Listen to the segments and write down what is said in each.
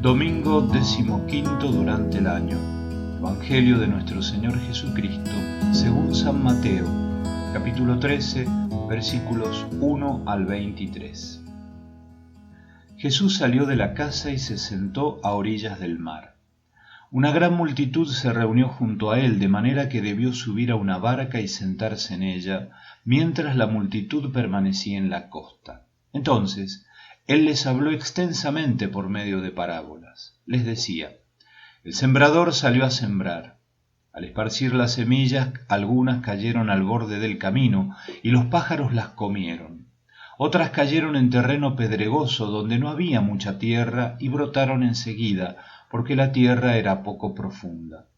Domingo 15º durante el año. Evangelio de nuestro Señor Jesucristo, según San Mateo, capítulo 13, versículos 1 al 23. Jesús salió de la casa y se sentó a orillas del mar. Una gran multitud se reunió junto a él, de manera que debió subir a una barca y sentarse en ella, mientras la multitud permanecía en la costa. Entonces, él les habló extensamente por medio de parábolas. Les decía: el sembrador salió a sembrar. Al esparcir las semillas, algunas cayeron al borde del camino, y los pájaros las comieron. Otras cayeron en terreno pedregoso, donde no había mucha tierra, y brotaron enseguida, porque la tierra era poco profunda.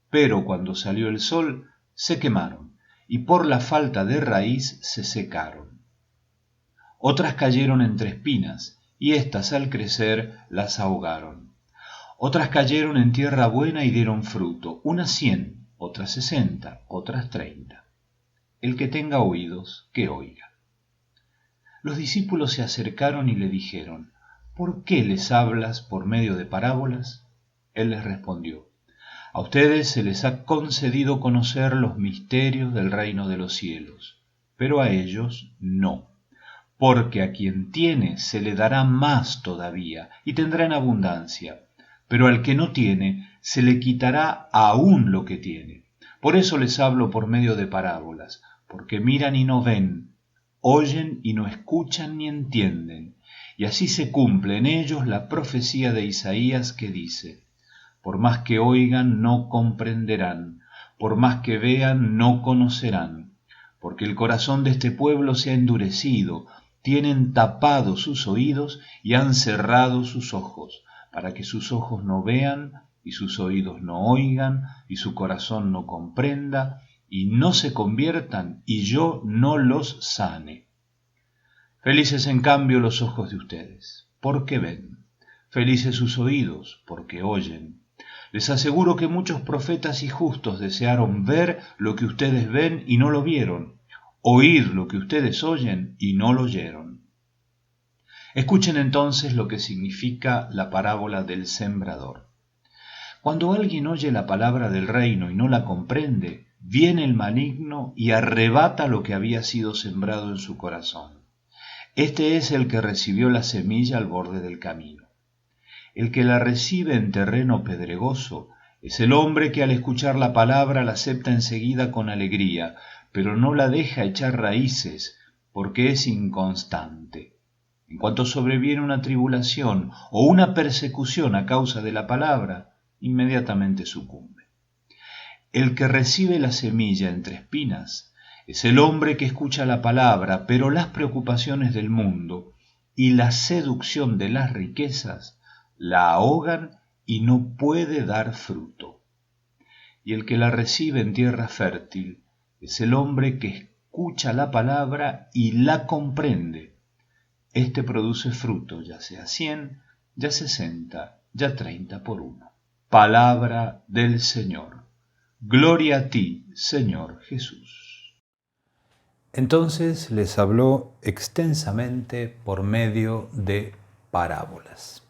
Pero cuando salió el sol, se quemaron, y por la falta de raíz se secaron. Otras cayeron entre espinas, y éstas al crecer las ahogaron. Otras cayeron en tierra buena y dieron fruto, unas 100, otras 60, otras 30. El que tenga oídos, que oiga. Los discípulos se acercaron y le dijeron: ¿por qué les hablas por medio de parábolas? Él les respondió: a ustedes se les ha concedido conocer los misterios del reino de los cielos, pero a ellos no. Porque a quien tiene se le dará más todavía, y tendrá en abundancia, pero al que no tiene se le quitará aún lo que tiene. Por eso les hablo por medio de parábolas, porque miran y no ven, oyen y no escuchan ni entienden. Y así se cumple en ellos la profecía de Isaías que dice: por más que oigan no comprenderán, por más que vean no conocerán, porque el corazón de este pueblo se ha endurecido, tienen tapados sus oídos y han cerrado sus ojos, para que sus ojos no vean y sus oídos no oigan y su corazón no comprenda y no se conviertan y yo no los sane. Felices en cambio los ojos de ustedes, porque ven. Felices sus oídos, porque oyen. Les aseguro que muchos profetas y justos desearon ver lo que ustedes ven y no lo vieron, oír lo que ustedes oyen y no lo oyeron. Escuchen entonces lo que significa la parábola del sembrador. Cuando alguien oye la palabra del reino y no la comprende, viene el maligno y arrebata lo que había sido sembrado en su corazón. Este es el que recibió la semilla al borde del camino. El que la recibe en terreno pedregoso es el hombre que al escuchar la palabra la acepta enseguida con alegría, pero no la deja echar raíces porque es inconstante. En cuanto sobreviene una tribulación o una persecución a causa de la palabra, inmediatamente sucumbe. El que recibe la semilla entre espinas es el hombre que escucha la palabra, pero las preocupaciones del mundo y la seducción de las riquezas la ahogan y no puede dar fruto. Y el que la recibe en tierra fértil es el hombre que escucha la palabra y la comprende. Este produce fruto, ya sea 100, ya 60, ya 30 por uno. Palabra del Señor. Gloria a ti, Señor Jesús. Entonces les habló extensamente por medio de parábolas.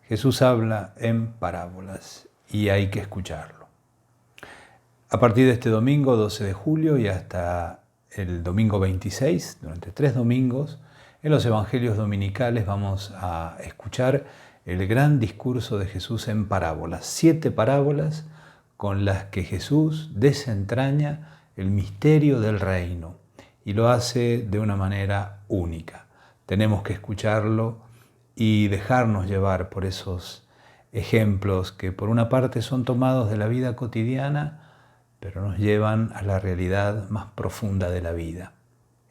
Jesús habla en parábolas y hay que escucharlo. A partir de este domingo 12 de julio y hasta el domingo 26, durante 3 domingos, en los evangelios dominicales vamos a escuchar el gran discurso de Jesús en parábolas. 7 parábolas con las que Jesús desentraña el misterio del reino y lo hace de una manera única. Tenemos que escucharlo y dejarnos llevar por esos ejemplos que por una parte son tomados de la vida cotidiana, pero nos llevan a la realidad más profunda de la vida.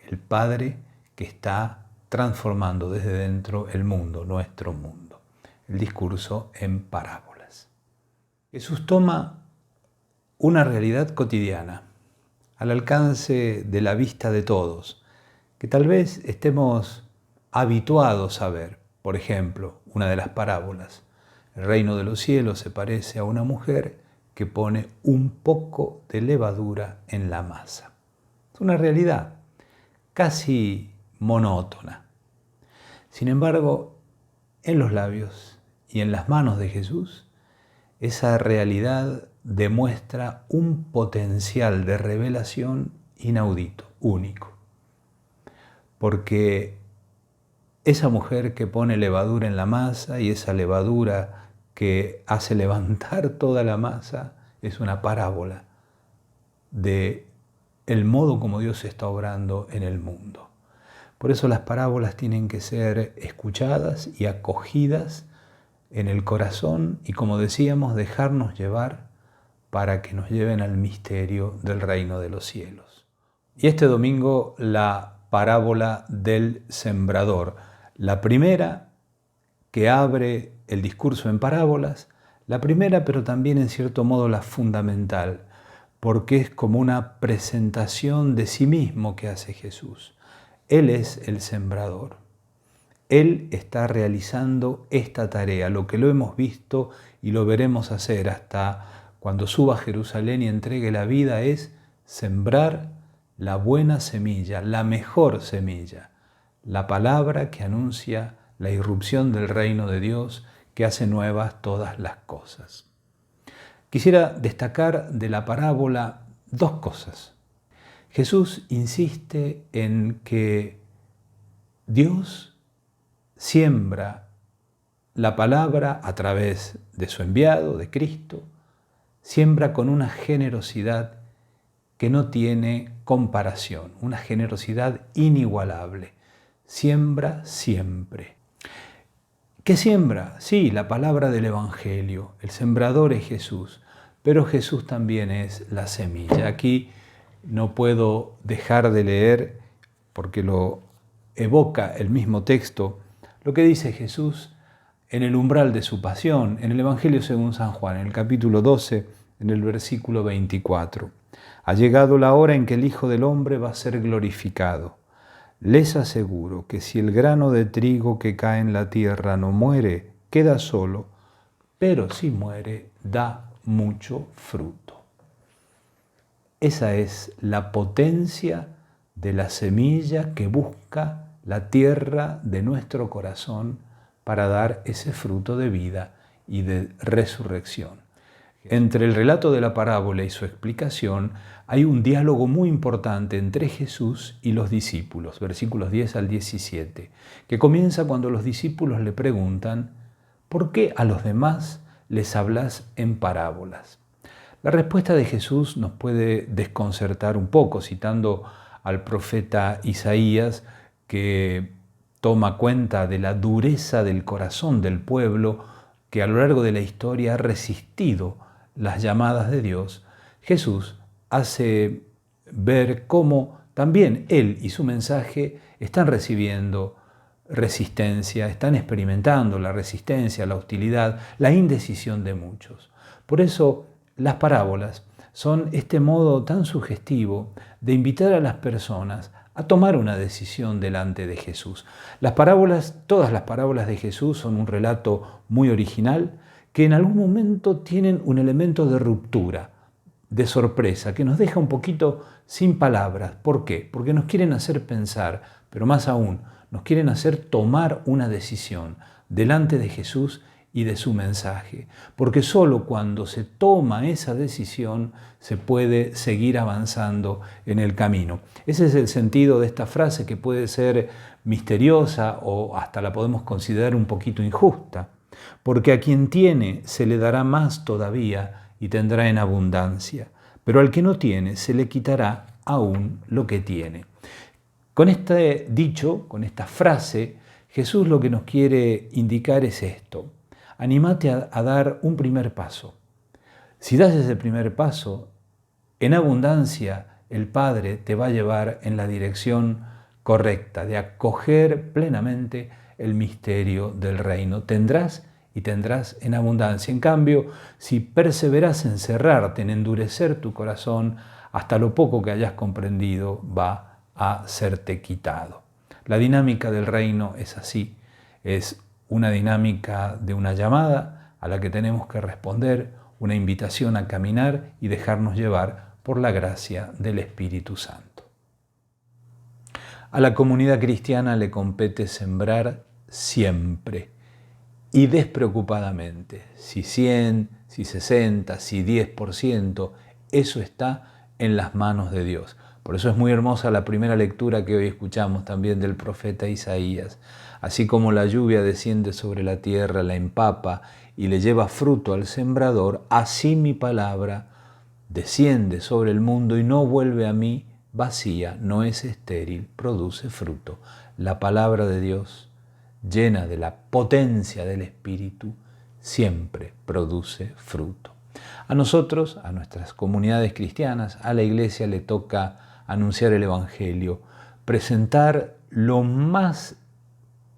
El Padre que está transformando desde dentro el mundo, nuestro mundo. El discurso en parábolas. Jesús toma una realidad cotidiana, al alcance de la vista de todos, que tal vez estemos habituados a ver. Por ejemplo, una de las parábolas. El reino de los cielos se parece a una mujer que pone un poco de levadura en la masa. Es una realidad casi monótona. Sin embargo, en los labios y en las manos de Jesús, esa realidad demuestra un potencial de revelación inaudito, único. Porque esa mujer que pone levadura en la masa y esa levadura que hace levantar toda la masa es una parábola de el modo como Dios está obrando en el mundo. Por eso las parábolas tienen que ser escuchadas y acogidas en el corazón y, como decíamos, dejarnos llevar para que nos lleven al misterio del reino de los cielos. Y este domingo la parábola del sembrador, la primera que abre el discurso en parábolas, la primera pero también en cierto modo la fundamental, porque es como una presentación de sí mismo que hace Jesús. Él es el sembrador. Él está realizando esta tarea, lo que lo hemos visto y lo veremos hacer hasta cuando suba a Jerusalén y entregue la vida, es sembrar la buena semilla, la mejor semilla, la palabra que anuncia la irrupción del reino de Dios, que hace nuevas todas las cosas. Quisiera destacar de la parábola dos cosas. Jesús insiste en que Dios siembra la palabra a través de su enviado, de Cristo, siembra con una generosidad que no tiene comparación, una generosidad inigualable. Siembra siempre. ¿Qué siembra? Sí, la palabra del Evangelio. El sembrador es Jesús, pero Jesús también es la semilla. Aquí no puedo dejar de leer, porque lo evoca el mismo texto, lo que dice Jesús en el umbral de su pasión, en el Evangelio según San Juan, en el capítulo 12, en el versículo 24. Ha llegado la hora en que el Hijo del Hombre va a ser glorificado. Les aseguro que si el grano de trigo que cae en la tierra no muere, queda solo, pero si muere, da mucho fruto. Esa es la potencia de la semilla que busca la tierra de nuestro corazón para dar ese fruto de vida y de resurrección. Entre el relato de la parábola y su explicación hay un diálogo muy importante entre Jesús y los discípulos, versículos 10 al 17, que comienza cuando los discípulos le preguntan: ¿por qué a los demás les hablas en parábolas? La respuesta de Jesús nos puede desconcertar un poco, citando al profeta Isaías, que toma cuenta de la dureza del corazón del pueblo que a lo largo de la historia ha resistido las llamadas de Dios. Jesús hace ver cómo también Él y su mensaje están recibiendo resistencia, están experimentando la resistencia, la hostilidad, la indecisión de muchos. Por eso las parábolas son este modo tan sugestivo de invitar a las personas a tomar una decisión delante de Jesús. Las parábolas, todas las parábolas de Jesús son un relato muy original, que en algún momento tienen un elemento de ruptura, de sorpresa, que nos deja un poquito sin palabras. ¿Por qué? Porque nos quieren hacer pensar, pero más aún, nos quieren hacer tomar una decisión delante de Jesús y de su mensaje. Porque solo cuando se toma esa decisión se puede seguir avanzando en el camino. Ese es el sentido de esta frase, que puede ser misteriosa o hasta la podemos considerar un poquito injusta. Porque a quien tiene se le dará más todavía y tendrá en abundancia, pero al que no tiene se le quitará aún lo que tiene. Con este dicho, con esta frase, Jesús lo que nos quiere indicar es esto: anímate a dar un primer paso. Si das ese primer paso, en abundancia el Padre te va a llevar en la dirección correcta de acoger plenamente el misterio del reino. Tendrás y tendrás en abundancia. En cambio, si perseveras en cerrarte, en endurecer tu corazón, hasta lo poco que hayas comprendido va a serte quitado. La dinámica del reino es así, es una dinámica de una llamada a la que tenemos que responder, una invitación a caminar y dejarnos llevar por la gracia del Espíritu Santo. A la comunidad cristiana le compete sembrar siempre y despreocupadamente. Si 100, si 60, si 10%, eso está en las manos de Dios. Por eso es muy hermosa la primera lectura que hoy escuchamos también del profeta Isaías. Así como la lluvia desciende sobre la tierra, la empapa y le lleva fruto al sembrador, así mi palabra desciende sobre el mundo y no vuelve a mí vacía, no es estéril, produce fruto. La palabra de Dios, llena de la potencia del Espíritu, siempre produce fruto. A nosotros, a nuestras comunidades cristianas, a la Iglesia le toca anunciar el Evangelio, presentar lo más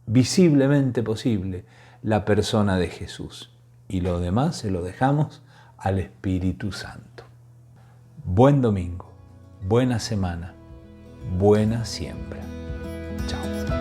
visiblemente posible la persona de Jesús. Y lo demás se lo dejamos al Espíritu Santo. Buen domingo, buena semana, buena siembra. Chao.